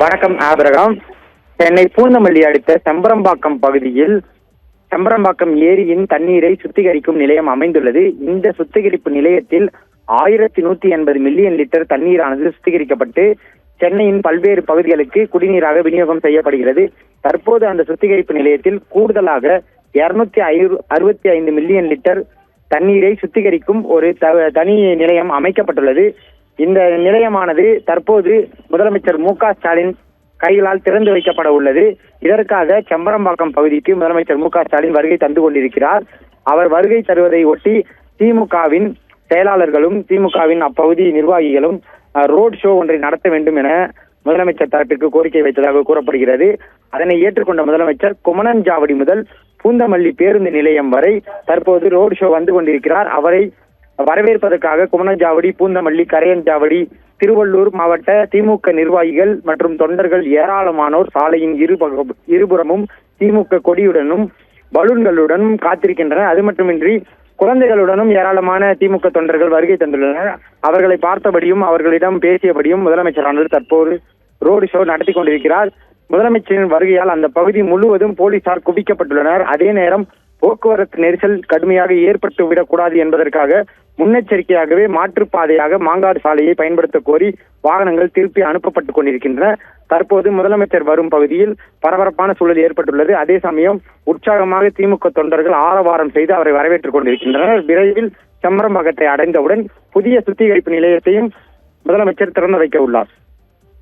வணக்கம் ஆபிரகாம். சென்னை பூந்தமல்லி அடுத்த செம்பரம்பாக்கம் பகுதியில் செம்பரம்பாக்கம் ஏரியின் தண்ணீரை சுத்திகரிக்கும் நிலையம் அமைந்துள்ளது. இந்த சுத்திகரிப்பு நிலையத்தில் 1180 மில்லியன் லிட்டர் தண்ணீரானது சுத்திகரிக்கப்பட்டு சென்னையின் பல்வேறு பகுதிகளுக்கு குடிநீராக விநியோகம் செய்யப்படுகிறது. தற்போது அந்த சுத்திகரிப்பு நிலையத்தில் கூடுதலாக 265 மில்லியன் லிட்டர் தண்ணீரை சுத்திகரிக்கும் ஒரு தனி நிலையம் அமைக்கப்பட்டுள்ளது. இந்த நிலையமானது தற்போது முதலமைச்சர் மு.க.ஸ்டாலின் கைகளால் திறந்து வைக்கப்பட உள்ளது. இதற்காக செம்பரம்பாக்கம் பகுதிக்கு முதலமைச்சர் மு.க.ஸ்டாலின் வருகை தந்து கொண்டிருக்கிறார். அவர் வருகை தருவதை ஒட்டி திமுகவின் செயலாளர்களும் திமுகவின் அப்பகுதி நிர்வாகிகளும் ரோட் ஷோ ஒன்றை நடத்த வேண்டும் என முதலமைச்சர் தரப்பிற்கு கோரிக்கை வைத்ததாக கூறப்படுகிறது. அதனை ஏற்றுக்கொண்ட முதலமைச்சர் குமணஞ்சாவடி முதல் பூந்தமல்லி பேருந்து நிலையம் வரை தற்போது ரோட் ஷோ வந்து கொண்டிருக்கிறார். அவரை வரவேற்பதற்காக குமணஞ்சாவடி, பூந்தமல்லி, கரையஞ்சாவடி, திருவள்ளூர் மாவட்ட திமுக நிர்வாகிகள் மற்றும் தொண்டர்கள் ஏராளமானோர் சாலையின் இருபுறமும் திமுக கொடியுடனும் பலூன்களுடனும் காத்திருக்கின்றனர். அது மட்டுமின்றி குழந்தைகளுடனும் ஏராளமான திமுக தொண்டர்கள் வருகை தந்துள்ளனர். அவர்களை பார்த்தபடியும் அவர்களிடம் பேசியபடியும் முதலமைச்சரானது தற்போது ரோடு ஷோ நடத்தி கொண்டிருக்கிறார். முதலமைச்சரின் வருகையால் அந்த பகுதி முழுவதும் போலீசார் குவிக்கப்பட்டுள்ளனர். அதே நேரம் போக்குவரத்து நெரிசல் கடுமையாக ஏற்பட்டு விடக்கூடாது என்பதற்காக முன்னெச்சரிக்கையாகவே மாற்றுப்பாதையாக மாங்காடு சாலையை பயன்படுத்த கோரி வாகனங்கள் திருப்பி அனுப்பப்பட்டுக் கொண்டிருக்கின்றன. தற்போது முதலமைச்சர் வரும் பகுதியில் பரபரப்பான சூழல் ஏற்பட்டுள்ளது. அதே சமயம் உற்சாகமாக திமுக தொண்டர்கள் ஆரவாரம் செய்து அவரை வரவேற்றுக் கொண்டிருக்கின்றனர். விரைவில் செம்பரம்பாக்கத்தை அடைந்தவுடன் புதிய சுத்திகரிப்பு நிலையத்தையும் முதலமைச்சர் திறந்து வைக்க உள்ளார்.